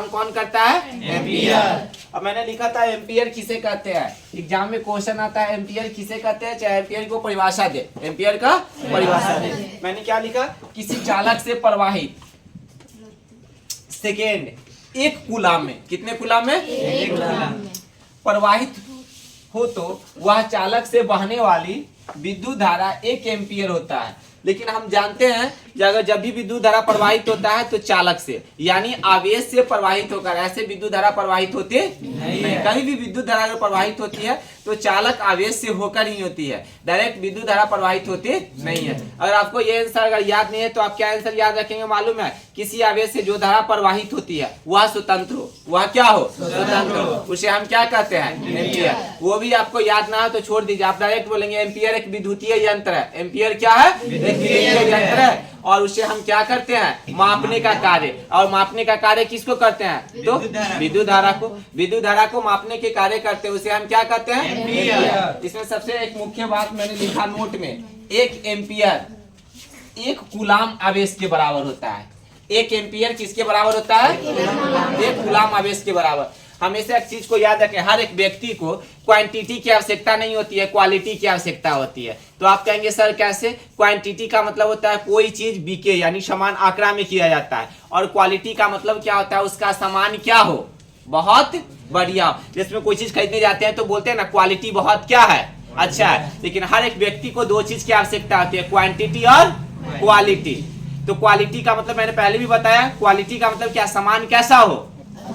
कौन करता है? एम्पियर। अब मैंने लिखा था एम्पियर किसे कहते हैं, एग्जाम में क्वेश्चन आता है एम्पियर किसे कहते हैं, चाहे एम्पियर को परिभाषा दे, एम्पियर का परिभाषा दे। मैंने क्या लिखा, किसी चालक से प्रवाहित सेकेंड एक कूलाम में, कितने कूलाम में? एक कूलाम में प्रवाहित हो तो वह चालक से बहने वाली विद्युत धारा 1 एम्पियर होता है। लेकिन हम जानते हैं कि अगर जब भी विद्युत धारा प्रवाहित होता है तो चालक से यानी आवेश से प्रवाहित होकर, ऐसे विद्युत धारा प्रवाहित होती नहीं। कभी भी विद्युत धारा अगर प्रवाहित होती है तो चालक आवेश से होकर ही होती है, डायरेक्ट विद्युत धारा प्रवाहित होती नहीं है। अगर आपको ये आंसर अगर याद नहीं है तो आप क्या आंसर याद रखेंगे मालूम है, किसी आवेश से जो धारा प्रवाहित होती है वह स्वतंत्र हो, वह क्या हो? स्वतंत्र हो, उसे हम क्या कहते हैं? एम्पियर। वो भी आपको याद ना हो तो छोड़ दीजिए, आप डायरेक्ट बोलेंगे एम्पियर एक विद्युतीय यंत्र है। एम्पियर क्या है? विद्युतीय यंत्र है और उसे हम क्या करते हैं? मापने का कार्य। और मापने का कार्य किसको करते हैं? तो विद्युत धारा को, विद्युत धारा को मापने के कार्य करते हैं, उसे हम क्या कहते हैं? एम्पियर। इसमें सबसे एक मुख्य बात मैंने लिखा नोट में, 1 एम्पियर 1 कूलाम आवेश के बराबर होता है। 1 एम्पियर किसके बराबर होता है? 1 कूलाम आवेश के बराबर। हमेशा एक चीज को याद रखें, हर एक व्यक्ति को क्वांटिटी की आवश्यकता नहीं होती है, क्वालिटी की आवश्यकता होती है। तो आप कहेंगे सर कैसे? क्वांटिटी का मतलब होता है कोई चीज बिके यानी समान आंकड़ा में किया जाता है, और क्वालिटी का मतलब क्या होता है? उसका सामान क्या हो? बहुत बढ़िया। जिसमें कोई चीज खरीदने जाते हैं तो बोलते हैं ना क्वालिटी बहुत क्या है? अच्छा है। लेकिन हर एक व्यक्ति को 2 चीज की आवश्यकता होती है, क्वांटिटी और क्वालिटी। तो क्वालिटी का मतलब मैंने पहले भी बताया, क्वालिटी का मतलब क्या? सामान कैसा हो?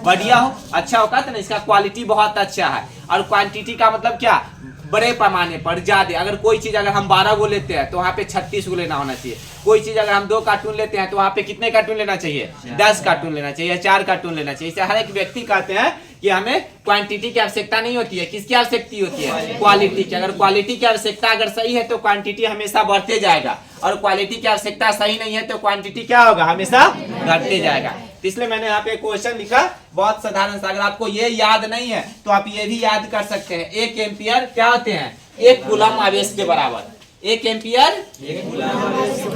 बढ़िया हो, अच्छा होगा तो ना, इसका क्वालिटी बहुत अच्छा है। और क्वांटिटी का मतलब क्या? बड़े पैमाने पर, ज्यादा। अगर कोई चीज अगर हम 12 गो लेते हैं तो वहाँ पे 36 गो लेना होना चाहिए। कोई चीज अगर हम 2 कार्टून लेते हैं तो वहाँ पे कितने कार्टून लेना चाहिए? 10 कार्टून लेना चाहिए, 4 कार्टून लेना चाहिए। इसे हर एक व्यक्ति कहते हैं कि हमें क्वांटिटी की आवश्यकता नहीं होती है, किसकी आवश्यकता होती है? क्वालिटी की। अगर क्वालिटी की आवश्यकता अगर सही है तो क्वांटिटी हमेशा बढ़ते जाएगा, और क्वालिटी की आवश्यकता सही नहीं है तो क्वांटिटी क्या होगा? हमेशा घटते जाएगा। इसलिए मैंने यहाँ पे क्वेश्चन लिखा बहुत साधारण सा, अगर आपको ये याद नहीं है तो आप ये भी याद कर सकते हैं। 1 एम्पियर क्या होते हैं? 1 कूलाम आवेश के बराबर। 1 एम्पियर 1 कूलाम आवेश के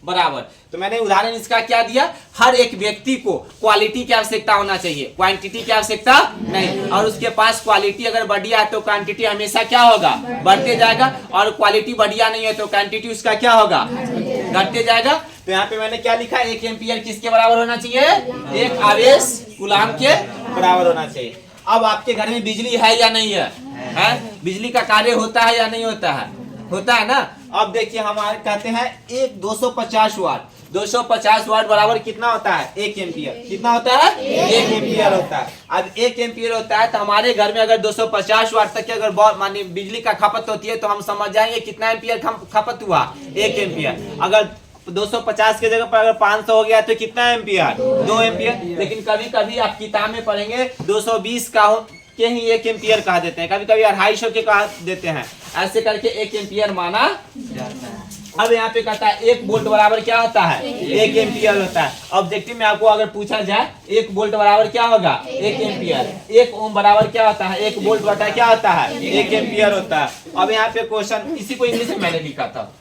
बराबर। तो मैंने उदाहरण इसका क्या दिया, हर एक व्यक्ति को क्वालिटी की आवश्यकता होना चाहिए, क्वांटिटी की आवश्यकता नहीं। और उसके पास क्वालिटी अगर बढ़िया है तो क्वांटिटी हमेशा क्या होगा? बढ़ते जाएगा। और क्वालिटी बढ़िया नहीं है तो क्वांटिटी उसका क्या होगा? घटते जाएगा। तो यहाँ पे मैंने क्या लिखा, 1 एम्पियर किसके बराबर होना चाहिए? 1 आवेश कूलाम के बराबर होना चाहिए। अब आपके घर में बिजली है या नहीं है? बिजली का कार्य होता है या नहीं होता है? होता है ना। अब देखिए हमारे कहते हैं 250 वाट, 250 वाट बराबर कितना होता है? 1 एम्पियर। कितना होता है? 1 एम्पियर होता है। अब 1 एम्पियर होता है तो हमारे घर में अगर 250 वाट तक की अगर मानी बिजली का खपत होती है तो हम समझ जाएंगे कितना एम्पियर खपत हुआ? 1 एम्पियर। अगर 250 के जगह पर अगर 500 हो गया तो कितना एम्पियर? 2 एम्पियर। लेकिन कभी कभी आप किताब में पढ़ेंगे 220 का के ही 1 एम्पियर कहा देते हैं, कभी कभी 250 के कहा देते हैं, ऐसे करके 1 एम्पियर माना जाता है। अब यहाँ पे कहता है 1 वोल्ट बराबर क्या होता है? 1 एम्पियर होता है। ऑब्जेक्टिव में आपको अगर पूछा जाए 1 वोल्ट बराबर क्या होगा? 1 एम्पियर। 1 ओम बराबर क्या होता है? 1 वोल्ट बटा क्या होता है? 1 एम्पियर होता है। अब यहाँ पे क्वेश्चन इसी को इंग्लिश में मैंने लिखा था।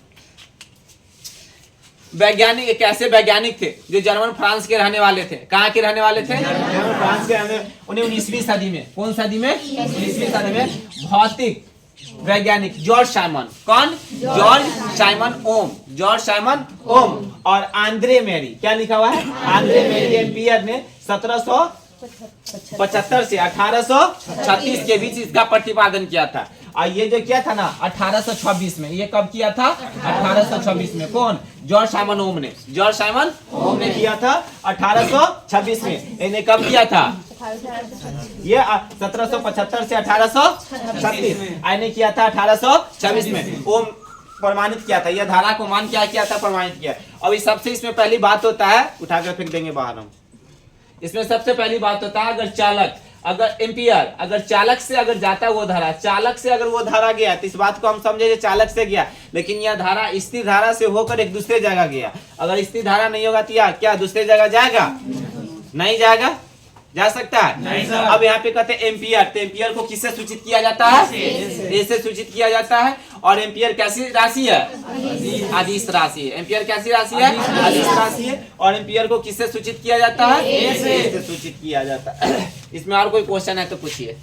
वैज्ञानिक एक ऐसे वैज्ञानिक थे जो जर्मन फ्रांस के रहने वाले थे। कहाँ के रहने वाले थे? जर्मन फ्रांस के रहने। उन्हें 19वीं सदी में, कौन सदी में? 19वीं सदी में भौतिक वैज्ञानिक जॉर्ज साइमन, कौन? जॉर्ज साइमन ओम, जॉर्ज साइमन ओम और आंद्रे मेरी, क्या लिखा हुआ है? आंद्रे मेरी एम्पियर ने 1775 से 1836 के बीच इसका प्रतिपादन किया था। और ये जो किया था ना 1826 में, ये कब किया था? 1826 में। कौन? जॉर्ज साइमन ओम ने, जॉर्ज साइमन ओम ने किया था 1826 में। इन्हें कब किया था? ये 1775 से 1836 इन्हें किया था 1826 में। ओम प्रमाणित किया था, यह धारा को मान क्या किया था? प्रमाणित किया। और इस सबसे इसमें पहली बात होता है, उठाकर फेंक देंगे बाहर हम। इसमें सबसे पहली बात होता है अगर चालक, अगर एम्पियर अगर चालक से अगर जाता वो धारा, चालक से अगर वो धारा गया तो इस बात को हम समझे चालक से गया, लेकिन यह धारा स्थिर धारा से होकर एक दूसरे जगह गया। अगर स्थिर धारा नहीं होगा तो क्या दूसरे जगह जाएगा? नहीं जाएगा। जा सकता है नहीं सर। अब यहाँ पे कहते हैं एम्पियर, तो एम्पियर को किससे सूचित किया जाता है? ए से सूचित किया जाता है। और एम्पियर कैसी राशि है? अदिश राशि है। एम्पियर कैसी राशि है? अदिश राशि है। और एम्पियर को किससे सूचित किया जाता है? ए से सूचित किया जाता है। इसमें और कोई क्वेश्चन है तो पूछिए।